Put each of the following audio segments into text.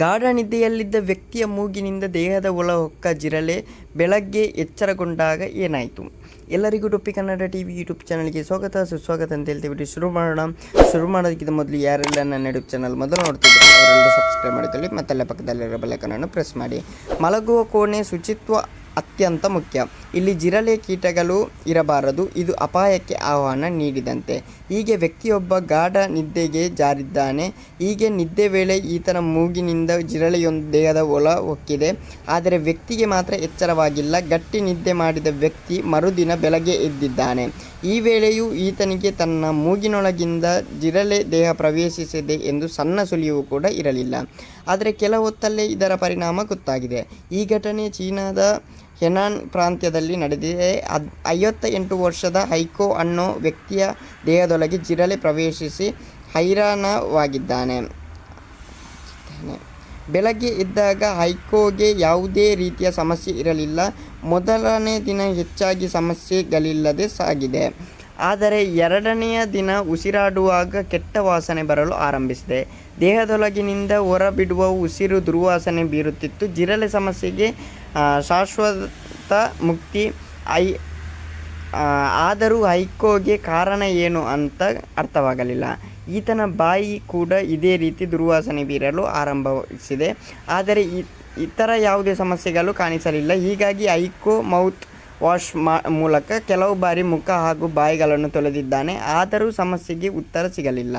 ಗಾಢ ನಿದ್ದೆಯಲ್ಲಿದ್ದ ವ್ಯಕ್ತಿಯ ಮೂಗಿನಿಂದ ದೇಹದ ಒಳ ಹೊಕ್ಕ ಜಿರಳೆ ಬೆಳಗ್ಗೆ ಎಚ್ಚರಗೊಂಡಾಗ ಏನಾಯಿತು? ಎಲ್ಲರಿಗೂ ಟೊಪ್ಪಿ ಕನ್ನಡ ಟಿವಿ ಯೂಟ್ಯೂಬ್ ಚಾನಲ್ಗೆ ಸುಸ್ವಾಗತ ಅಂತ ಹೇಳ್ತೀವಿ. ಶುರು ಮಾಡೋದಕ್ಕಿಂತ ಮೊದಲು ಯಾರೆಲ್ಲ ನನ್ನ ಯೂಟ್ಯೂಬ್ ಚಾನಲ್ ಮೊದಲು ನೋಡ್ತಿದ್ರು ಅವರೆಲ್ಲ ಸಬ್ಸ್ಕ್ರೈಬ್ ಮಾಡಿಕೊಳ್ಳಿ, ಮತ್ತೆಲ್ಲ ಪಕ್ಕದಲ್ಲಿರೋ ಬೆಲ್ ಐಕಾನ್ ಪ್ರೆಸ್ ಮಾಡಿ. ಮಲಗುವ ಕೋಣೆ ಶುಚಿತ್ವ ಅತ್ಯಂತ ಮುಖ್ಯ. ಇಲ್ಲಿ ಜಿರಳೆ ಕೀಟಗಳು ಇರಬಾರದು, ಇದು ಅಪಾಯಕ್ಕೆ ಆಹ್ವಾನ ನೀಡಿದಂತೆ. ಹೀಗೆ ವ್ಯಕ್ತಿಯೊಬ್ಬ ಗಾಢ ನಿದ್ದೆಗೆ ಜಾರಿದ್ದಾನೆ. ಹೀಗೆ ನಿದ್ದೆ ವೇಳೆ ಈತನ ಮೂಗಿನಿಂದ ಜಿರಳೆಯೊಂದು ದೇಹದ ಒಳ ಹೊಕ್ಕಿದೆ. ಆದರೆ ವ್ಯಕ್ತಿಗೆ ಮಾತ್ರ ಎಚ್ಚರವಾಗಿಲ್ಲ. ಗಟ್ಟಿ ನಿದ್ದೆ ಮಾಡಿದ ವ್ಯಕ್ತಿ ಮರುದಿನ ಬೆಳಗ್ಗೆ ಎದ್ದಿದ್ದಾನೆ. ಈ ವೇಳೆಯೂ ಈತನಿಗೆ ತನ್ನ ಮೂಗಿನೊಳಗಿಂದ ಜಿರಳೆ ದೇಹ ಪ್ರವೇಶಿಸಿದೆ ಎಂದು ಸಣ್ಣ ಸುಳಿವು ಕೂಡ ಇರಲಿಲ್ಲ. ಆದರೆ ಕೆಲ ಹೊತ್ತಲ್ಲೇ ಇದರ ಪರಿಣಾಮ ಗೊತ್ತಾಗಿದೆ. ಈ ಘಟನೆ ಚೀನಾದ ಹೆನಾನ್ ಪ್ರಾಂತ್ಯದಲ್ಲಿ ನಡೆದಿದೆ. 58 ವರ್ಷದ ಹೈಕೋ ಅನ್ನೋ ವ್ಯಕ್ತಿಯ ದೇಹದೊಳಗೆ ಜಿರಳೆ ಪ್ರವೇಶಿಸಿ ಹೈರಾಣವಾಗಿದ್ದಾನೆ. ಬೆಳಗ್ಗೆ ಎದ್ದಾಗ ಹೈಕೋಗೆ ಯಾವುದೇ ರೀತಿಯ ಸಮಸ್ಯೆ ಇರಲಿಲ್ಲ. ಮೊದಲನೇ ದಿನ ಹೆಚ್ಚಾಗಿ ಸಮಸ್ಯೆಗಳಿಲ್ಲದೆ ಸಾಗಿದೆ. ಆದರೆ 2ನೆಯ ದಿನ ಉಸಿರಾಡುವಾಗ ಕೆಟ್ಟ ವಾಸನೆ ಬರಲು ಆರಂಭಿಸಿದೆ. ದೇಹದೊಳಗಿನಿಂದ ಹೊರಬಿಡುವ ಉಸಿರು ದುರ್ವಾಸನೆ ಬೀರುತ್ತಿತ್ತು. ಜಿರಳೆ ಸಮಸ್ಯೆಗೆ ಶಾಶ್ವತ ಮುಕ್ತಿ. ಆದರೂ ಹೈಕೋಗೆ ಕಾರಣ ಏನು ಅಂತ ಅರ್ಥವಾಗಲಿಲ್ಲ. ಈತನ ಬಾಯಿ ಕೂಡ ಇದೇ ರೀತಿ ದುರ್ವಾಸನೆ ಬೀರಲು ಆರಂಭಿಸಿದೆ. ಆದರೆ ಇತರ ಯಾವುದೇ ಸಮಸ್ಯೆಗಳು ಕಾಣಿಸಲಿಲ್ಲ. ಹೀಗಾಗಿ ಹೈಕೋ ಮೌತ್ ವಾಶ್ ಮೂಲಕ ಕೆಲವು ಬಾರಿ ಮುಖ ಹಾಗೂ ಬಾಯಿಗಳನ್ನು ತೊಳೆದಿದ್ದಾನೆ. ಆದರೂ ಸಮಸ್ಯೆಗೆ ಉತ್ತರ ಸಿಗಲಿಲ್ಲ.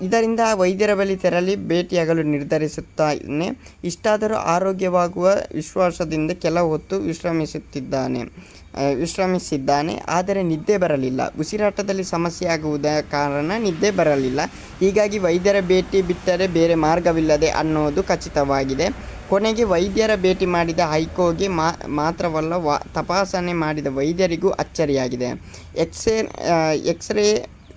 ಇದರಿಂದ ವೈದ್ಯರ ಬಳಿ ತೆರಳಿ ಭೇಟಿಯಾಗಲು ನಿರ್ಧರಿಸುತ್ತಾನೆ. ಇಷ್ಟಾದರೂ ಆರೋಗ್ಯವಾಗುವ ವಿಶ್ವಾಸದಿಂದ ಕೆಲ ಹೊತ್ತು ವಿಶ್ರಮಿಸಿದ್ದಾನೆ. ಆದರೆ ನಿದ್ದೆ ಬರಲಿಲ್ಲ. ಉಸಿರಾಟದಲ್ಲಿ ಸಮಸ್ಯೆ ಆಗುವುದ ಕಾರಣ ನಿದ್ದೆ ಬರಲಿಲ್ಲ. ಹೀಗಾಗಿ ವೈದ್ಯರ ಭೇಟಿ ಬಿಟ್ಟರೆ ಬೇರೆ ಮಾರ್ಗವಿಲ್ಲದೆ ಅನ್ನೋದು ಖಚಿತವಾಗಿದೆ. ಕೊನೆಗೆ ವೈದ್ಯರ ಭೇಟಿ ಮಾಡಿದ ಹೈಕೋಗೆ ಮಾತ್ರವಲ್ಲ, ತಪಾಸಣೆ ಮಾಡಿದ ವೈದ್ಯರಿಗೂ ಅಚ್ಚರಿಯಾಗಿದೆ. ಎಕ್ಸ್ರೇ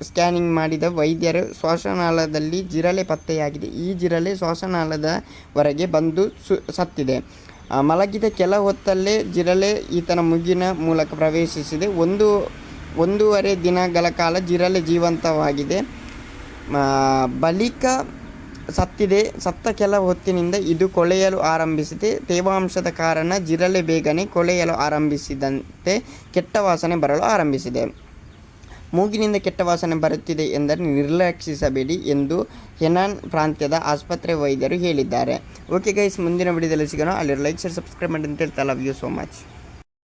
ಸ್ಕ್ಯಾನಿಂಗ್ ಮಾಡಿದ ವೈದ್ಯರು ಶ್ವಾಸನಾಳದಲ್ಲಿ ಜಿರಳೆ ಪತ್ತೆಯಾಗಿದೆ. ಈ ಜಿರಳೆ ಶ್ವಾಸನಾಳದವರೆಗೆ ಬಂದು ಸತ್ತಿದೆ. ಮಲಗಿದ ಕೆಲ ಹೊತ್ತಲ್ಲೇ ಜಿರಳೆ ಈತನ ಮೂಗಿನ ಮೂಲಕ ಪ್ರವೇಶಿಸಿದೆ. 1.5 ದಿನಗಳ ಕಾಲ ಜಿರಳೆ ಜೀವಂತವಾಗಿದೆ. ಬಳಿಕ ಸತ್ತಿದೆ. ಸತ್ತ ಕೆಲ ಹೊತ್ತಿನಿಂದ ಇದು ಕೊಳೆಯಲು ಆರಂಭಿಸಿದೆ. ತೇವಾಂಶದ ಕಾರಣ ಜಿರಳೆ ಬೇಗನೆ ಕೊಳೆಯಲು ಆರಂಭಿಸಿದಂತೆ ಕೆಟ್ಟ ವಾಸನೆ ಬರಲು ಆರಂಭಿಸಿದೆ. ಮೂಗಿನಿಂದ ಕೆಟ್ಟ ವಾಸನೆ ಬರುತ್ತಿದೆ ಎಂದರೆ ನಿರ್ಲಕ್ಷಿಸಬೇಡಿ ಎಂದು ಹೆನಾನ್ ಪ್ರಾಂತ್ಯದ ಆಸ್ಪತ್ರೆ ವೈದ್ಯರು ಹೇಳಿದ್ದಾರೆ. ಓಕೆ ಗೈಸ್, ಮುಂದಿನ ವಿಡಿಯೋದಲ್ಲಿ ಸಿಗೋಣ. ಅಲ್ಲಿ ಲೈಕ್, ಶೇರ್, ಸಬ್ಸ್ಕ್ರೈಬ್ ಮಾಡಿ ಅಂತ ಹೇಳ್ತಾ ಲವ್ ಯು ಸೋ ಮಚ್.